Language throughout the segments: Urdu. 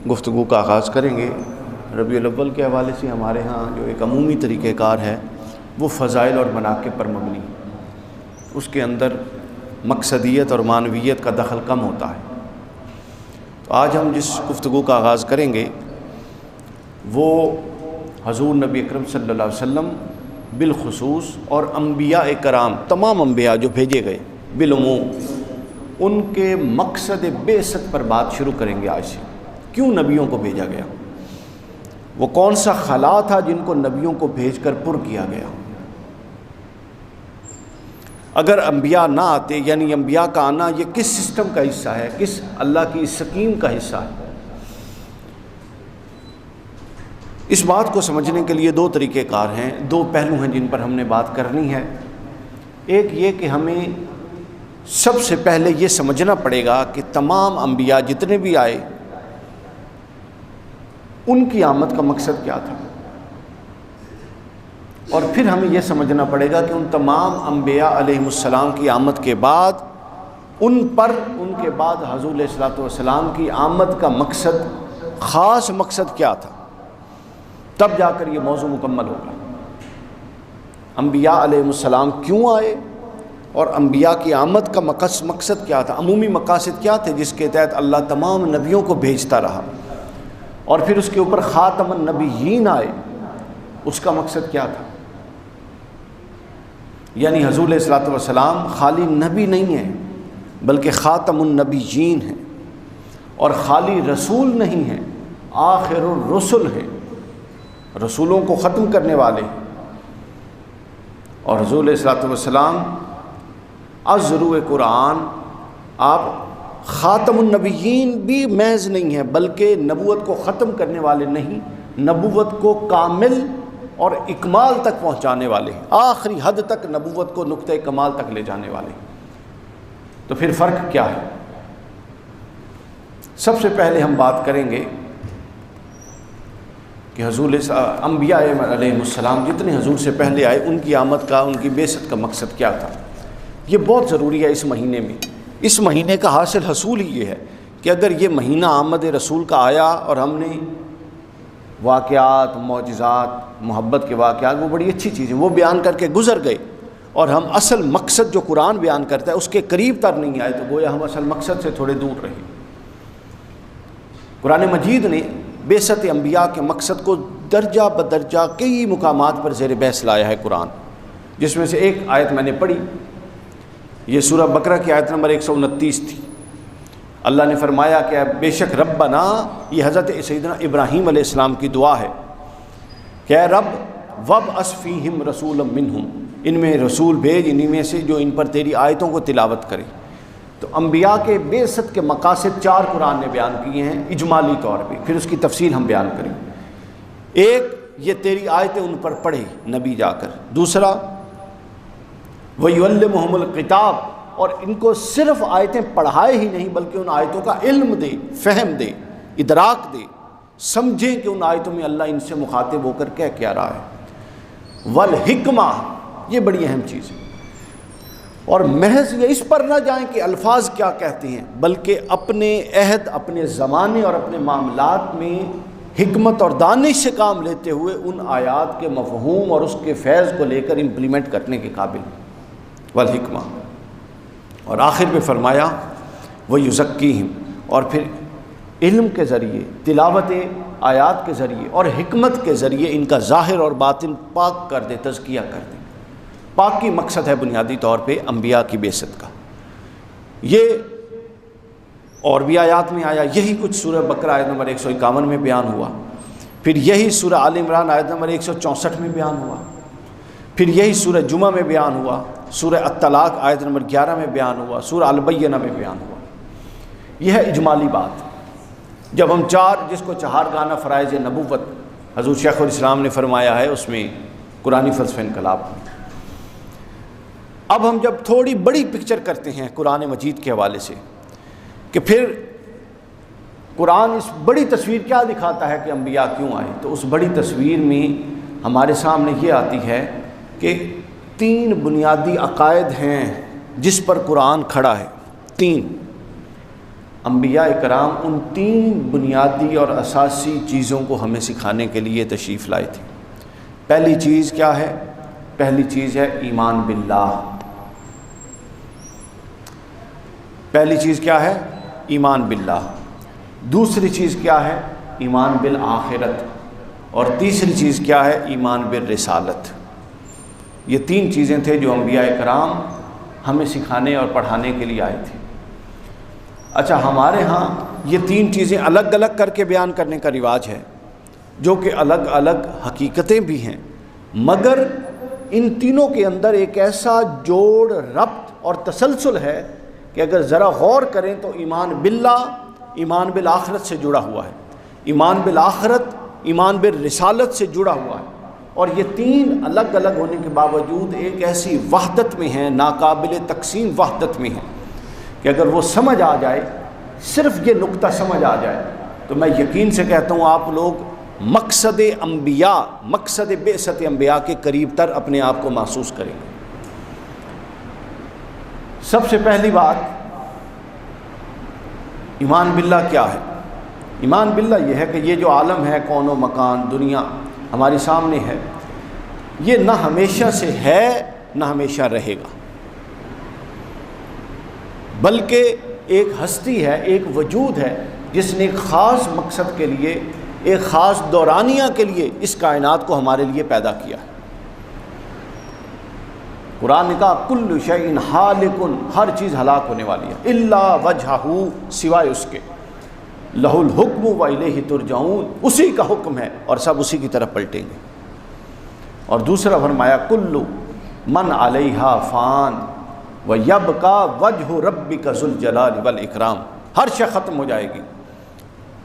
گفتگو کا آغاز کریں گے ربیع الاول کے حوالے سے۔ ہمارے ہاں جو ایک عمومی طریقہ کار ہے وہ فضائل اور مناقب پر مبنی، اس کے اندر مقصدیت اور معنویت کا دخل کم ہوتا ہے۔ تو آج ہم جس گفتگو کا آغاز کریں گے وہ حضور نبی اکرم صلی اللہ علیہ وسلم بالخصوص اور انبیاء کرام، تمام انبیاء جو بھیجے گئے بالعموم، ان کے مقصد بعثت پر بات شروع کریں گے آج سے۔ کیوں نبیوں کو بھیجا گیا؟ وہ کون سا خلا تھا جن کو نبیوں کو بھیج کر پر کیا گیا؟ اگر انبیاء نہ آتے، یعنی انبیاء کا آنا یہ کس سسٹم کا حصہ ہے، کس اللہ کی سکیم کا حصہ ہے؟ اس بات کو سمجھنے کے لیے دو طریقہ کار ہیں، دو پہلو ہیں جن پر ہم نے بات کرنی ہے۔ ایک یہ کہ ہمیں سب سے پہلے یہ سمجھنا پڑے گا کہ تمام انبیاء جتنے بھی آئے ان کی آمد کا مقصد کیا تھا، اور پھر ہمیں یہ سمجھنا پڑے گا کہ ان تمام انبیاء علیہ السلام کی آمد کے بعد ان کے بعد حضور علیہ الصلوۃ والسلام کی آمد کا مقصد، خاص مقصد کیا تھا، تب جا کر یہ موضوع مکمل ہوگا۔ انبیاء علیہ السلام کیوں آئے اور انبیاء کی آمد کا مقصد کیا تھا، عمومی مقاصد کیا تھے جس کے تحت اللہ تمام نبیوں کو بھیجتا رہا، اور پھر اس کے اوپر خاتم النبیین آئے، اس کا مقصد کیا تھا؟ یعنی حضور علیہ الصلوۃ والسلام خالی نبی نہیں ہیں بلکہ خاتم النبیین ہیں، اور خالی رسول نہیں ہیں، آخر الرسل ہیں، رسولوں کو ختم کرنے والے ہیں۔ اور حضور علیہ الصلوۃ والسلام از روح قرآن آپ خاتم النبیین بھی محض نہیں ہیں، بلکہ نبوت کو ختم کرنے والے نہیں، نبوت کو کامل اور اکمال تک پہنچانے والے ہیں، آخری حد تک نبوت کو نقطہ کمال تک لے جانے والے ہیں۔ تو پھر فرق کیا ہے؟ سب سے پہلے ہم بات کریں گے کہ حضور انبیاء علیہ السلام جتنے حضور سے پہلے آئے ان کی آمد کا، ان کی بعثت کا مقصد کیا تھا۔ یہ بہت ضروری ہے اس مہینے میں۔ اس مہینے کا حاصل حصول ہی یہ ہے کہ اگر یہ مہینہ آمد رسول کا آیا اور ہم نے واقعات، معجزات، محبت کے واقعات، وہ بڑی اچھی چیزیں وہ بیان کر کے گزر گئے، اور ہم اصل مقصد جو قرآن بیان کرتا ہے اس کے قریب تر نہیں آئے، تو گویا ہم اصل مقصد سے تھوڑے دور رہے۔ قرآن مجید نے بعثت انبیاء کے مقصد کو درجہ بدرجہ کئی مقامات پر زیر بحث لایا ہے قرآن، جس میں سے ایک آیت میں نے پڑھی، یہ سورہ بقرہ کی آیت نمبر 129 تھی۔ اللہ نے فرمایا کہ بے شک ربنا، یہ حضرت سیدنا ابراہیم علیہ السلام کی دعا ہے کہ اے رب وابعث فیہم رسولا منہم، ان میں رسول بھیج انہی میں سے جو ان پر تیری آیتوں کو تلاوت کرے۔ تو انبیاء کے بعثت کے مقاصد 4 قرآن نے بیان کیے ہیں اجمالی طور پہ، پھر اس کی تفصیل ہم بیان کریں۔ ایک، یہ تیری آیتیں ان پر پڑھے نبی جا کر۔ دوسرا، وَيُعَلِّمُهُمُ الْكِتَابَ، اور ان کو صرف آیتیں پڑھائے ہی نہیں بلکہ ان آیتوں کا علم دے، فہم دے، ادراک دے، سمجھیں کہ ان آیتوں میں اللہ ان سے مخاطب ہو کر کیا رہا ہے۔ وَالْحِکْمَہ، یہ بڑی اہم چیز ہے، اور محض یہ اس پر نہ جائیں کہ الفاظ کیا کہتے ہیں، بلکہ اپنے عہد، اپنے زمانے اور اپنے معاملات میں حکمت اور دانش سے کام لیتے ہوئے ان آیات کے مفہوم اور اس کے فیض کو لے کر امپلیمنٹ کرنے کے قابل۔ والحکمہ، اور آخر میں فرمایا وَيُزَكِّيهِمْ، اور پھر علم کے ذریعے، تلاوت آیات کے ذریعے اور حکمت کے ذریعے ان کا ظاہر اور باطن پاک کر دے، تزکیہ کر دے۔ پاکی مقصد ہے بنیادی طور پہ انبیاء کی بعثت کا۔ یہ اور بھی آیات میں آیا، یہی کچھ سورہ بقرہ آیت نمبر 151 میں بیان ہوا، پھر یہی سورہ آل عمران آیت نمبر 164 میں بیان ہوا، پھر یہی سورہ جمعہ میں بیان ہوا، سورہ الطلاق آیت نمبر 11 میں بیان ہوا، سورہ البینہ میں بیان ہوا۔ یہ ہے اجمالی بات۔ جب ہم جس کو 4 گانا فرائض نبوت حضور شیخ الاسلام نے فرمایا ہے، اس میں قرآنی فلسفہ انقلاب۔ اب ہم جب تھوڑی بڑی پکچر کرتے ہیں قرآن مجید کے حوالے سے کہ پھر قرآن اس بڑی تصویر کیا دکھاتا ہے کہ انبیاء کیوں آئے، تو اس بڑی تصویر میں ہمارے سامنے یہ آتی ہے کہ 3 بنیادی عقائد ہیں جس پر قرآن کھڑا ہے۔ 3 انبیاء کرام ان 3 بنیادی اور اساسی چیزوں کو ہمیں سکھانے کے لیے تشریف لائے تھے۔ پہلی چیز کیا ہے؟ پہلی چیز ہے ایمان باللہ۔ پہلی چیز کیا ہے؟ ایمان باللہ۔ دوسری چیز کیا ہے؟ ایمان بالآخرت۔ اور تیسری چیز کیا ہے؟ ایمان بالرسالت۔ یہ 3 چیزیں تھے جو انبیاء کرام ہمیں سکھانے اور پڑھانے کے لیے آئے تھے۔ اچھا، ہمارے ہاں یہ 3 چیزیں الگ الگ کر کے بیان کرنے کا رواج ہے، جو کہ الگ الگ حقیقتیں بھی ہیں، مگر ان تینوں کے اندر ایک ایسا جوڑ، ربط اور تسلسل ہے کہ اگر ذرا غور کریں تو ایمان باللہ ایمان بالآخرت سے جڑا ہوا ہے، ایمان بالآخرت ایمان بالرسالت سے جڑا ہوا ہے، اور یہ 3 الگ الگ ہونے کے باوجود ایک ایسی وحدت میں ہیں، ناقابل تقسیم وحدت میں ہیں کہ اگر وہ سمجھ آ جائے، صرف یہ نقطہ سمجھ آ جائے، تو میں یقین سے کہتا ہوں آپ لوگ مقصد انبیاء، مقصد بعثت انبیاء کے قریب تر اپنے آپ کو محسوس کریں گے۔ سب سے پہلی بات، ایمان باللہ کیا ہے؟ ایمان باللہ یہ ہے کہ یہ جو عالم ہے، کون و مکان، دنیا ہمارے سامنے ہے، یہ نہ ہمیشہ سے ہے نہ ہمیشہ رہے گا، بلکہ ایک ہستی ہے، ایک وجود ہے جس نے ایک خاص مقصد کے لیے، ایک خاص دورانیہ کے لیے اس کائنات کو ہمارے لیے پیدا کیا ہے۔ قرآن نے کہا کل شیء ہالک، ہر چیز ہلاک ہونے والی ہے، الا وجہہ، سوائے اس کے، لہ الحکم و الیہ ترجعون، اسی کا حکم ہے اور سب اسی کی طرف پلٹیں گے۔ اور دوسرا فرمایا کل من علیہا فان ویبقی وجہ ربک ذو الجلال والاکرام، ہر شے ختم ہو جائے گی،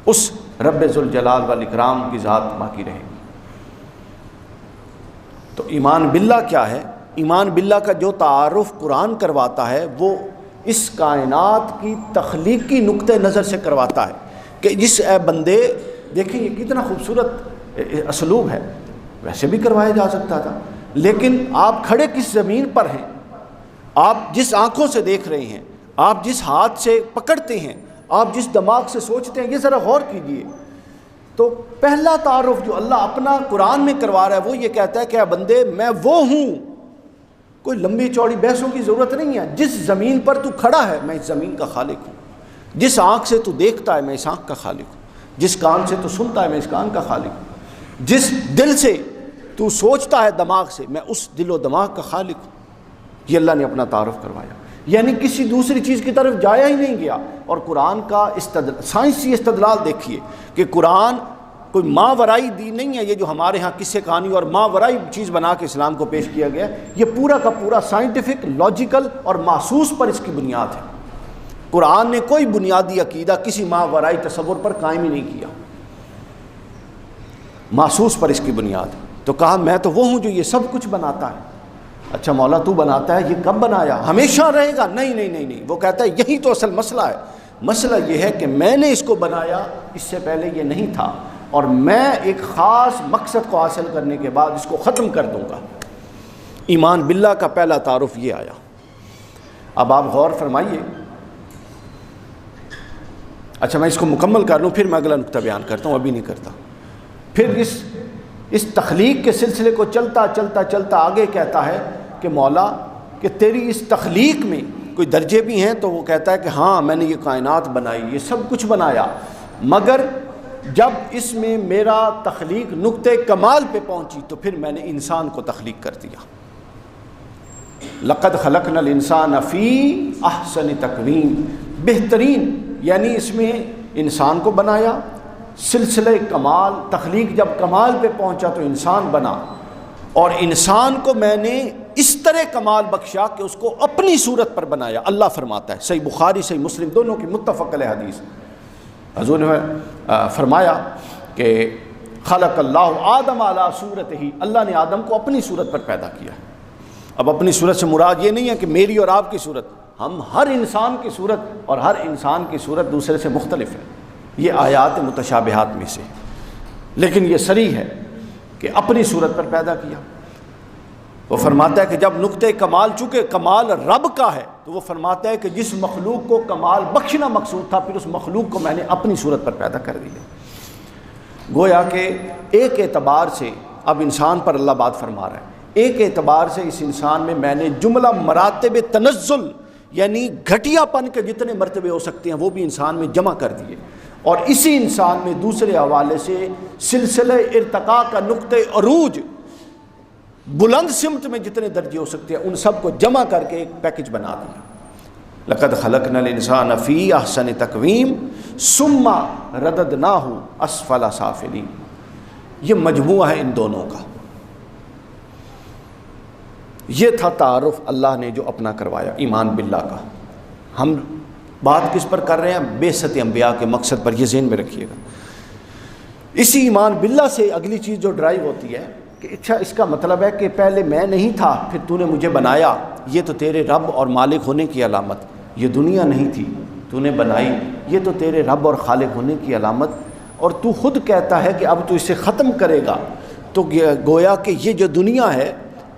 اس رب ذوالجلال والاکرام کی ذات باقی رہے گی۔ تو ایمان باللہ کیا ہے؟ ایمان باللہ کا جو تعارف قرآن کرواتا ہے وہ اس کائنات کی تخلیقی نقطہ نظر سے کرواتا ہے کہ جس اے بندے، دیکھیں یہ کتنا خوبصورت اسلوب ہے، ویسے بھی کروایا جا سکتا تھا، لیکن آپ کھڑے کس زمین پر ہیں، آپ جس آنکھوں سے دیکھ رہے ہیں، آپ جس ہاتھ سے پکڑتے ہیں، آپ جس دماغ سے سوچتے ہیں، یہ ذرا غور کیجئے۔ تو پہلا تعارف جو اللہ اپنا قرآن میں کروا رہا ہے وہ یہ کہتا ہے کہ اے بندے میں وہ ہوں، کوئی لمبی چوڑی بحثوں کی ضرورت نہیں ہے، جس زمین پر تو کھڑا ہے میں اس زمین کا خالق ہوں، جس آنکھ سے تو دیکھتا ہے میں اس آنکھ کا خالق ہوں، جس کان سے تو سنتا ہے میں اس کان کا خالق ہوں، جس دل سے تو سوچتا ہے دماغ سے میں اس دل و دماغ کا خالق ہوں۔ یہ اللہ نے اپنا تعارف کروایا، یعنی کسی دوسری چیز کی طرف جایا ہی نہیں گیا۔ اور قرآن کا سائنسی استدلال دیکھیے کہ قرآن کوئی ماورائی دین نہیں ہے، یہ جو ہمارے ہاں قصے کہانی اور ماورائی چیز بنا کے اسلام کو پیش کیا گیا، یہ پورا کا پورا سائنٹیفک، لاجیکل اور محسوس پر اس کی بنیاد ہے۔ قرآن نے کوئی بنیادی عقیدہ کسی ماورائی تصور پر قائم ہی نہیں کیا، محسوس پر اس کی بنیاد۔ تو کہا میں تو وہ ہوں جو یہ سب کچھ بناتا ہے۔ اچھا مولا تو بناتا ہے، یہ کب بنایا؟ ہمیشہ رہے گا؟ نہیں نہیں نہیں نہیں، وہ کہتا ہے یہی تو اصل مسئلہ ہے۔ مسئلہ یہ ہے کہ میں نے اس کو بنایا، اس سے پہلے یہ نہیں تھا، اور میں ایک خاص مقصد کو حاصل کرنے کے بعد اس کو ختم کر دوں گا۔ ایمان باللہ کا پہلا تعارف یہ آیا۔ اب آپ غور فرمائیے، اچھا میں اس کو مکمل کر لوں پھر میں اگلا نقطہ بیان کرتا ہوں، ابھی نہیں کرتا۔ پھر اس تخلیق کے سلسلے کو چلتا چلتا چلتا آگے کہتا ہے کہ مولا کہ تیری اس تخلیق میں کوئی درجے بھی ہیں، تو وہ کہتا ہے کہ ہاں میں نے یہ کائنات بنائی، یہ سب کچھ بنایا، مگر جب اس میں میرا تخلیق نقطہ کمال پہ پہنچی تو پھر میں نے انسان کو تخلیق کر دیا۔ لقد خلقنا الانسان فی احسن تقویم، بہترین، یعنی اس میں انسان کو بنایا، سلسلہ کمال، تخلیق جب کمال پہ پہنچا تو انسان بنا، اور انسان کو میں نے اس طرح کمال بخشا کہ اس کو اپنی صورت پر بنایا۔ اللہ فرماتا ہے، صحیح بخاری صحیح مسلم دونوں کی متفق علیہ حدیث، حضور نے فرمایا کہ خلق اللہ آدم علی صورتہ، اللہ نے آدم کو اپنی صورت پر پیدا کیا۔ اب اپنی صورت سے مراد یہ نہیں ہے کہ میری اور آپ کی صورت، ہم ہر انسان کی صورت اور ہر انسان کی صورت دوسرے سے مختلف ہے، یہ آیات متشابہات میں سے، لیکن یہ صریح ہے کہ اپنی صورت پر پیدا کیا۔ وہ فرماتا ہے کہ جب نقطہ کمال، چونکہ کمال رب کا ہے تو وہ فرماتا ہے کہ جس مخلوق کو کمال بخشنا مقصود تھا، پھر اس مخلوق کو میں نے اپنی صورت پر پیدا کر دیا۔ گویا کہ ایک اعتبار سے اب انسان پر اللہ بات فرما رہا ہے، ایک اعتبار سے اس انسان میں نے جملہ مراتب تنزل یعنی گھٹیا پن کے جتنے مرتبے ہو سکتے ہیں وہ بھی انسان میں جمع کر دیے، اور اسی انسان میں دوسرے حوالے سے سلسلہ ارتقاء کا نقطہ عروج بلند سمت میں جتنے درجے ہو سکتے ہیں ان سب کو جمع کر کے ایک پیکج بنا دیا۔ لقد خلقنا الانسان فی احسن تقویم ثم رددناہ اسفل سافلین، یہ مجموعہ ہے ان دونوں کا۔ یہ تھا تعارف اللہ نے جو اپنا کروایا ایمان باللہ کا۔ ہم بات کس پر کر رہے ہیں؟ بعثت انبیاء کے مقصد پر، یہ ذہن میں رکھیے گا۔ اسی ایمان باللہ سے اگلی چیز جو ڈرائیو ہوتی ہے کہ اچھا اس کا مطلب ہے کہ پہلے میں نہیں تھا پھر تو نے مجھے بنایا، یہ تو تیرے رب اور مالک ہونے کی علامت، یہ دنیا نہیں تھی تو نے بنائی، یہ تو تیرے رب اور خالق ہونے کی علامت، اور تو خود کہتا ہے کہ اب تو اسے ختم کرے گا، تو گویا کہ یہ جو دنیا ہے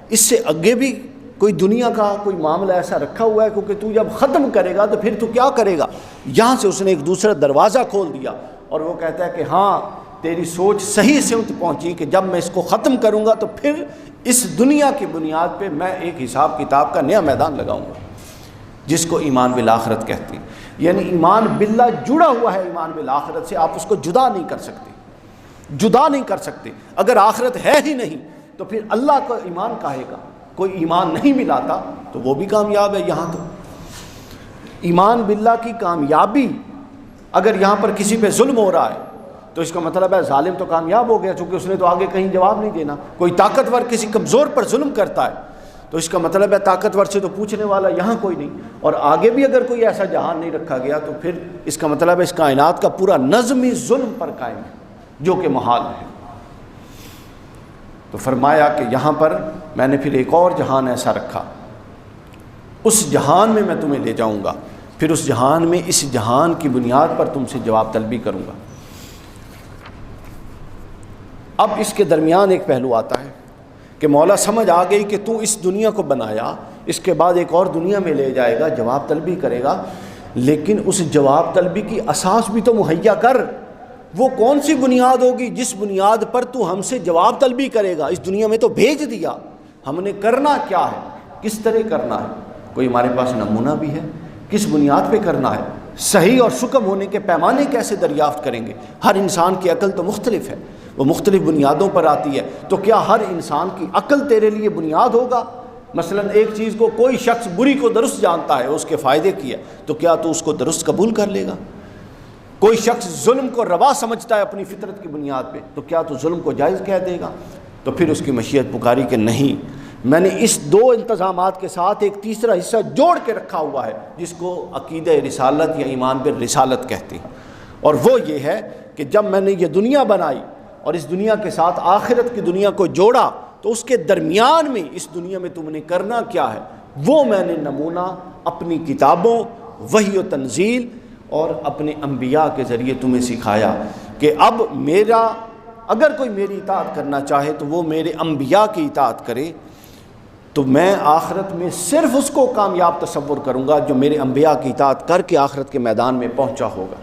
اس سے آگے بھی کوئی دنیا کا کوئی معاملہ ایسا رکھا ہوا ہے، کیونکہ تو جب ختم کرے گا تو پھر تو کیا کرے گا۔ یہاں سے اس نے ایک دوسرا دروازہ کھول دیا، اور وہ کہتا ہے کہ ہاں تیری سوچ صحیح سمت پہنچی کہ جب میں اس کو ختم کروں گا تو پھر اس دنیا کی بنیاد پہ میں ایک حساب کتاب کا نیا میدان لگاؤں گا، جس کو ایمان بالآخرت کہتے ہیں۔ یعنی ایمان باللہ جڑا ہوا ہے ایمان بالآخرت سے، آپ اس کو جدا نہیں کر سکتے، جدا نہیں کر سکتے۔ اگر آخرت ہے ہی نہیں تو پھر اللہ کا ایمان کہے گا؟ کوئی ایمان نہیں ملاتا تو وہ بھی کامیاب ہے۔ یہاں تو ایمان باللہ کی کامیابی، اگر یہاں پر کسی پہ ظلم ہو رہا ہے تو اس کا مطلب ہے ظالم تو کامیاب ہو گیا، چونکہ اس نے تو آگے کہیں جواب نہیں دینا۔ کوئی طاقتور کسی کمزور پر ظلم کرتا ہے تو اس کا مطلب ہے طاقتور سے تو پوچھنے والا یہاں کوئی نہیں، اور آگے بھی اگر کوئی ایسا جہان نہیں رکھا گیا تو پھر اس کا مطلب ہے اس کائنات کا پورا نظم ہی ظلم پر قائم ہے، جو کہ محال ہے۔ تو فرمایا کہ یہاں پر میں نے پھر ایک اور جہان ایسا رکھا، اس جہان میں تمہیں لے جاؤں گا، پھر اس جہان میں اس جہان کی بنیاد پر تم سے جواب طلبی کروں گا۔ اب اس کے درمیان ایک پہلو آتا ہے کہ مولا سمجھ آ گئی کہ تو اس دنیا کو بنایا، اس کے بعد ایک اور دنیا میں لے جائے گا، جواب طلبی کرے گا، لیکن اس جواب طلبی کی اساس بھی تو مہیا کر۔ وہ کون سی بنیاد ہوگی جس بنیاد پر تو ہم سے جواب طلبی کرے گا؟ اس دنیا میں تو بھیج دیا، ہم نے کرنا کیا ہے، کس طرح کرنا ہے؟ کوئی ہمارے پاس نمونہ بھی ہے؟ کس بنیاد پہ کرنا ہے؟ صحیح اور سکم ہونے کے پیمانے کیسے دریافت کریں گے؟ ہر انسان کی عقل تو مختلف ہے، وہ مختلف بنیادوں پر آتی ہے، تو کیا ہر انسان کی عقل تیرے لیے بنیاد ہوگا؟ مثلا ایک چیز کو کوئی شخص بری کو درست جانتا ہے، اس کے فائدے کی ہے، تو کیا تو اس کو درست قبول کر لے گا؟ کوئی شخص ظلم کو روا سمجھتا ہے اپنی فطرت کی بنیاد پہ، تو کیا تو ظلم کو جائز کہہ دے گا؟ تو پھر اس کی مشیت پکاری کہ نہیں، میں نے اس دو انتظامات کے ساتھ ایک تیسرا حصہ جوڑ کے رکھا ہوا ہے، جس کو عقیدہ رسالت یا ایمان بالرسالت کہتے ہیں، اور وہ یہ ہے کہ جب میں نے یہ دنیا بنائی اور اس دنیا کے ساتھ آخرت کی دنیا کو جوڑا تو اس کے درمیان میں اس دنیا میں تم نے کرنا کیا ہے، وہ میں نے نمونہ اپنی کتابوں، وحی و تنزیل اور اپنے انبیاء کے ذریعے تمہیں سکھایا کہ اب میرا اگر کوئی میری اطاعت کرنا چاہے تو وہ میرے انبیاء کی اطاعت کرے، تو میں آخرت میں صرف اس کو کامیاب تصور کروں گا جو میرے انبیاء کی اطاعت کر کے آخرت کے میدان میں پہنچا ہوگا،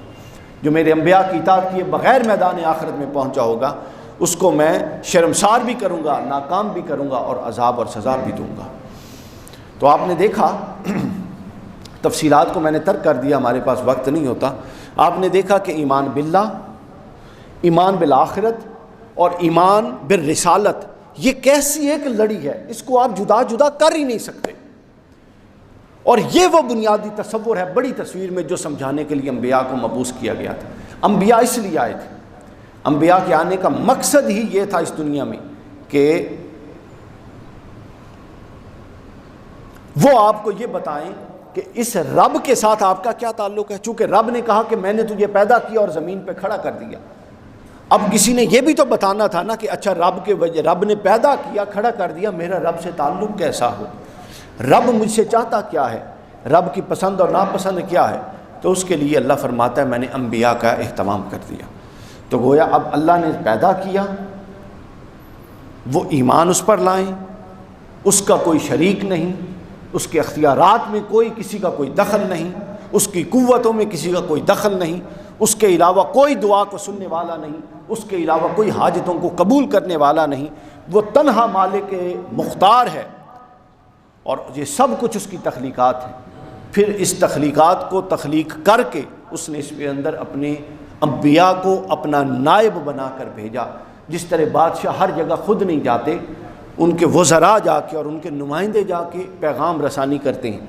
جو میرے انبیاء کی اطاعت کیے بغیر میدان آخرت میں پہنچا ہوگا، اس کو میں شرمسار بھی کروں گا، ناکام بھی کروں گا، اور عذاب اور سزا بھی دوں گا۔ تو آپ نے دیکھا، تفصیلات کو میں نے ترک کر دیا، ہمارے پاس وقت نہیں ہوتا۔ آپ نے دیکھا کہ ایمان باللہ، ایمان بالآخرت اور ایمان بالرسالت یہ کیسی ایک لڑی ہے، اس کو آپ جدا جدا کر ہی نہیں سکتے، اور یہ وہ بنیادی تصور ہے بڑی تصویر میں جو سمجھانے کے لیے انبیاء کو مبعوث کیا گیا تھا۔ انبیاء اس لیے آئے تھے، انبیاء کے آنے کا مقصد ہی یہ تھا اس دنیا میں کہ وہ آپ کو یہ بتائیں کہ اس رب کے ساتھ آپ کا کیا تعلق ہے۔ چونکہ رب نے کہا کہ میں نے تجھے پیدا کیا اور زمین پہ کھڑا کر دیا، اب کسی نے یہ بھی تو بتانا تھا نا کہ اچھا رب نے پیدا کیا، کھڑا کر دیا، میرا رب سے تعلق کیسا ہو، رب مجھ سے چاہتا کیا ہے، رب کی پسند اور ناپسند کیا ہے۔ تو اس کے لیے اللہ فرماتا ہے میں نے انبیاء کا اہتمام کر دیا۔ تو گویا اب اللہ نے پیدا کیا، وہ ایمان اس پر لائیں، اس کا کوئی شریک نہیں، اس کے اختیارات میں کسی کا کوئی دخل نہیں، اس کی قوتوں میں کسی کا کوئی دخل نہیں، اس کے علاوہ کوئی دعا کو سننے والا نہیں، اس کے علاوہ کوئی حاجتوں کو قبول کرنے والا نہیں، وہ تنہا مالک مختار ہے، اور یہ سب کچھ اس کی تخلیقات ہیں۔ پھر اس تخلیقات کو تخلیق کر کے اس نے اس کے اندر اپنے انبیاء کو اپنا نائب بنا کر بھیجا۔ جس طرح بادشاہ ہر جگہ خود نہیں جاتے، ان کے وزراء جا کے اور ان کے نمائندے جا کے پیغام رسانی کرتے ہیں،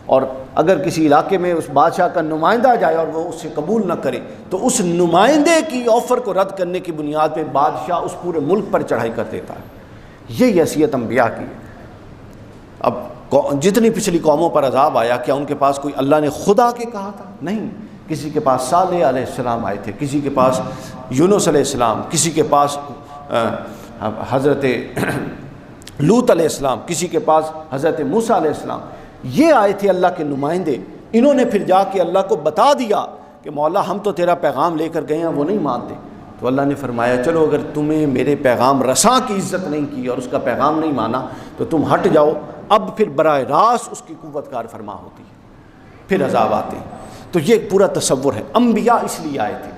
اور اگر کسی علاقے میں اس بادشاہ کا نمائندہ جائے اور وہ اس سے قبول نہ کرے تو اس نمائندے کی آفر کو رد کرنے کی بنیاد پہ بادشاہ اس پورے ملک پر چڑھائی کر دیتا ہے۔ یہ حیثیت انبیاء کی ہے۔ اب جتنی پچھلی قوموں پر عذاب آیا، کیا ان کے پاس کوئی اللہ نے خدا کے کہا تھا؟ نہیں۔ کسی کے پاس صالح علیہ السلام آئے تھے، کسی کے پاس یونس علیہ السلام، کسی کے پاس حضرت لوط علیہ السلام، کسی کے پاس حضرت موسیٰ علیہ السلام، یہ آئے تھے اللہ کے نمائندے۔ انہوں نے پھر جا کے اللہ کو بتا دیا کہ مولا ہم تو تیرا پیغام لے کر گئے ہیں، وہ نہیں مانتے۔ تو اللہ نے فرمایا چلو اگر تمہیں میرے پیغام رساں کی عزت نہیں کی اور اس کا پیغام نہیں مانا تو تم ہٹ جاؤ۔ اب پھر براہ راست اس کی قوت کار فرما ہوتی ہے، پھر عذاب آتے ہیں۔ تو یہ پورا تصور ہے، انبیاء اس لیے آئے تھے۔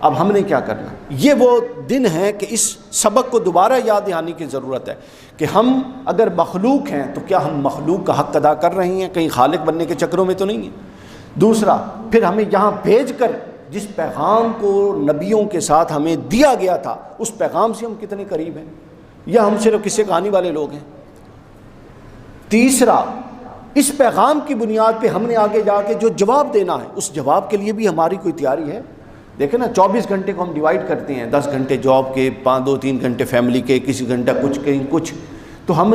اب ہم نے کیا کرنا؟ یہ وہ دن ہے کہ اس سبق کو دوبارہ یاد دہانی کی ضرورت ہے کہ ہم اگر مخلوق ہیں تو کیا ہم مخلوق کا حق ادا کر رہے ہیں؟ کہیں خالق بننے کے چکروں میں تو نہیں ہیں۔ دوسرا، پھر ہمیں یہاں بھیج کر جس پیغام کو نبیوں کے ساتھ ہمیں دیا گیا تھا اس پیغام سے ہم کتنے قریب ہیں، یا ہم صرف قصے کہانی والے لوگ ہیں؟ تیسرا، اس پیغام کی بنیاد پہ ہم نے آگے جا کے جو جواب دینا ہے اس جواب کے لیے بھی ہماری کوئی تیاری ہے؟ دیکھیں نا، 24 گھنٹے کو ہم ڈیوائڈ کرتے ہیں، 10 گھنٹے جاب کے، 2-3 گھنٹے فیملی کے، کسی گھنٹہ کچھ کہیں کچھ، تو ہم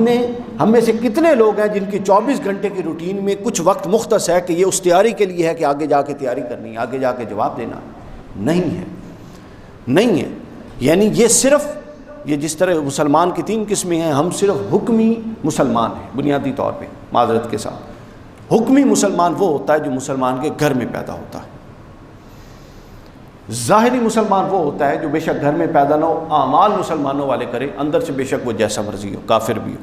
میں سے کتنے لوگ ہیں جن کی 24 گھنٹے کی روٹین میں کچھ وقت مختص ہے کہ یہ اس تیاری کے لیے ہے کہ آگے جا کے تیاری کرنی ہے، آگے جا کے جواب دینا؟ نہیں ہے۔ یعنی یہ صرف یہ جس طرح مسلمان کی 3 قسمیں ہیں، ہم صرف حکمی مسلمان ہیں بنیادی طور پہ، معذرت کے ساتھ۔ حکمی مسلمان وہ ہوتا ہے جو مسلمان کے گھر میں پیدا ہوتا ہے۔ ظاہری مسلمان وہ ہوتا ہے جو بے شک گھر میں پیدا نہ ہو، اعمال مسلمانوں والے کرے، اندر سے بے شک وہ جیسا مرضی ہو، کافر بھی ہو۔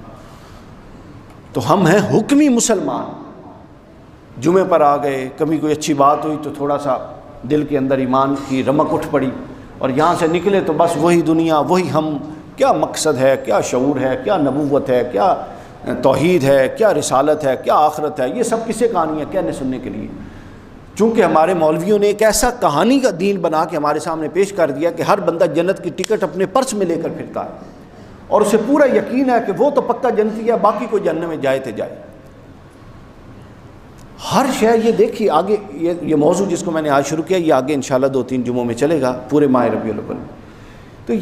تو ہم ہیں حکمی مسلمان۔ جمعے پر آ گئے، کبھی کوئی اچھی بات ہوئی تو تھوڑا سا دل کے اندر ایمان کی رمق اٹھ پڑی، اور یہاں سے نکلے تو بس وہی دنیا، وہی ہم۔ کیا مقصد ہے، کیا شعور ہے، کیا نبوت ہے، کیا توحید ہے، کیا رسالت ہے، کیا آخرت ہے؟ یہ سب کسے کہانی ہے کہنے سننے کے لیے؟ چونکہ ہمارے مولویوں نے ایک ایسا کہانی کا دین بنا کے ہمارے سامنے پیش کر دیا کہ ہر بندہ جنت کی ٹکٹ اپنے پرس میں لے کر پھرتا ہے، اور اسے پورا یقین ہے کہ وہ تو پکا جنتی ہے، باقی کوئی جہنم میں جائے تو جائے۔ ہر شے، یہ دیکھیے آگے یہ موضوع جس کو میں نے آج شروع کیا، یہ آگے انشاءاللہ 2-3 جمعوں میں چلے گا پورے ماہ ربیع الاول میں۔ تو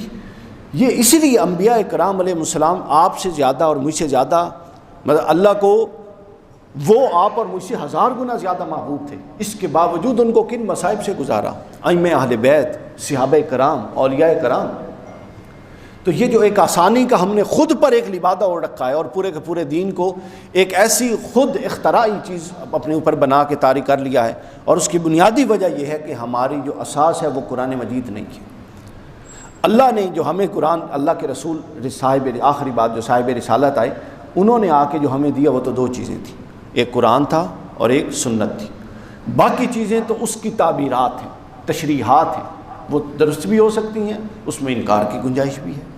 یہ اسی لیے انبیاء کرام علیہ السلام آپ سے زیادہ اور مجھ سے زیادہ، مطلب اللہ کو وہ آپ اور مجھ سے 1000 گنا زیادہ محبوب تھے، اس کے باوجود ان کو کن مصائب سے گزارا، ائمہ اہل بیت، صحابہ کرام، اولیاء کرام۔ تو یہ جو ایک آسانی کا ہم نے خود پر ایک لبادہ اوڑھ رکھا ہے، اور پورے کے پورے دین کو ایک ایسی خود اختراعی چیز اپنے اوپر بنا کے طاری کر لیا ہے، اور اس کی بنیادی وجہ یہ ہے کہ ہماری جو اساس ہے وہ قرآن مجید نہیں ہے۔ اللہ نے جو ہمیں قرآن، اللہ کے رسول صاحب آخری بات جو صاحب رسالت آئے، انہوں نے آ کے جو ہمیں دیا وہ تو 2 چیزیں تھیں، ایک قرآن تھا اور ایک سنت تھی۔ باقی چیزیں تو اس کی تعبیرات ہیں، تشریحات ہیں، وہ درست بھی ہو سکتی ہیں، اس میں انکار کی گنجائش بھی ہے،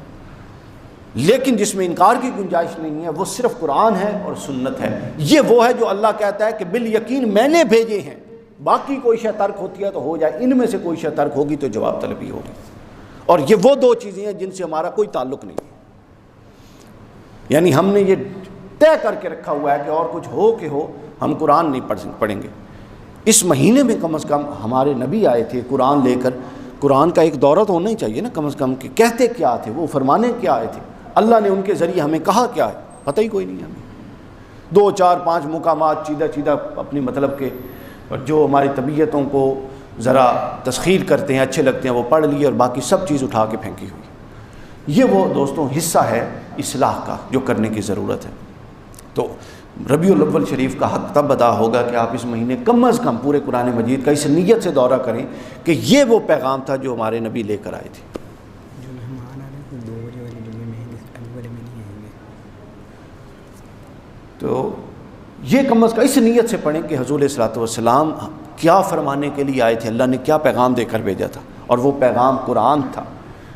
لیکن جس میں انکار کی گنجائش نہیں ہے وہ صرف قرآن ہے اور سنت ہے۔ یہ وہ ہے جو اللہ کہتا ہے کہ بالیقین میں نے بھیجے ہیں، باقی کوئی شے ترک ہوتی ہے تو ہو جائے، ان میں سے کوئی شے ترک ہوگی تو جواب طلبی ہوگی، اور یہ وہ 2 چیزیں ہیں جن سے ہمارا کوئی تعلق نہیں ہے۔ یعنی ہم نے یہ طے کر کے رکھا ہوا ہے کہ اور کچھ ہو کہ ہو، ہم قرآن نہیں پڑھیں گے۔ اس مہینے میں کم از کم ہمارے نبی آئے تھے قرآن لے کر، قرآن کا ایک دورہ تو ہونا ہی چاہیے نا کم از کم، کہ کہتے کیا تھے، وہ فرمانے کیا آئے تھے، اللہ نے ان کے ذریعے ہمیں کہا کیا ہے، پتہ ہی کوئی نہیں ہمیں۔ 2 4 5 مقامات چیدہ اپنی مطلب کے جو ہماری طبیعتوں کو ذرا تسخیر کرتے ہیں، اچھے لگتے ہیں، وہ پڑھ لیے، اور باقی سب چیز اٹھا کے پھینکی ہوئی۔ یہ وہ دوستوں حصہ ہے اصلاح کا جو کرنے کی ضرورت ہے۔ تو ربیع الاول شریف کا حق تب ادا ہوگا کہ آپ اس مہینے کم از کم پورے قرآن مجید کا اس نیت سے دورہ کریں کہ یہ وہ پیغام تھا جو ہمارے نبی لے کر آئے تھے۔ جو مہمان آ رہے ہیں 2 بجے والے جمعے میں ہیں، اس والے میں نہیں آئیں گے۔ تو یہ کم از کم اس نیت سے پڑھیں کہ حضور صلی اللہ علیہ وسلم کیا فرمانے کے لیے آئے تھے، اللہ نے کیا پیغام دے کر بھیجا تھا، اور وہ پیغام قرآن تھا.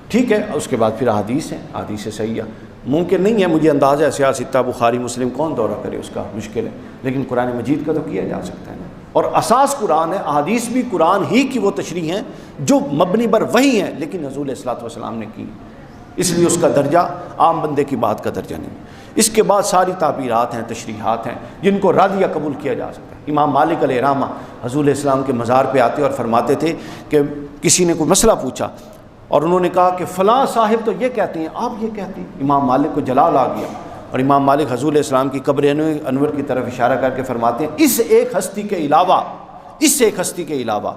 ٹھیک ہے، اس کے بعد پھر احادیث ہیں، احادیث صحیحہ. ممکن نہیں ہے، مجھے اندازہ ہے سیاہ ستہ بخاری مسلم کون دورہ کرے، اس کا مشکل ہے، لیکن قرآن مجید کا تو کیا جا سکتا ہے نا. اور اساس قرآن ہے، احادیث بھی قرآن ہی کی وہ تشریح ہیں جو مبنی بر وحی ہیں، لیکن حضور صلی اللہ علیہ وسلم نے کی، اس لیے اس کا درجہ عام بندے کی بات کا درجہ نہیں. اس کے بعد ساری تعبیرات ہیں، تشریحات ہیں جن کو رد یا قبول کیا جا سکتا ہے. امام مالک علیہ الرحمہ حضور علیہ السلام کے مزار پہ آتے اور فرماتے تھے کہ کسی نے کوئی مسئلہ پوچھا اور انہوں نے کہا کہ فلاں صاحب تو یہ کہتے ہیں، آپ یہ کہتے ہیں. امام مالک کو جلال آ گیا، اور امام مالک حضور علیہ السلام کی قبر انور کی طرف اشارہ کر کے فرماتے ہیں اس ایک ہستی کے علاوہ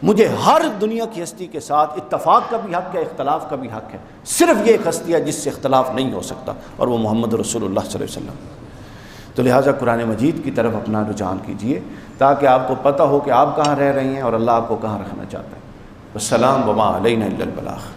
مجھے ہر دنیا کی ہستی کے ساتھ اتفاق کا بھی حق ہے، اختلاف کا بھی حق ہے، صرف یہ ایک ہستی ہے جس سے اختلاف نہیں ہو سکتا، اور وہ محمد رسول اللہ صلی اللہ علیہ وسلم. تو لہٰذا قرآن مجید کی طرف اپنا رجحان کیجئے تاکہ آپ کو پتہ ہو کہ آپ کہاں رہ رہی ہیں اور اللہ آپ کو کہاں رکھنا چاہتا ہے. والسلام وما علینا الا البلاغ.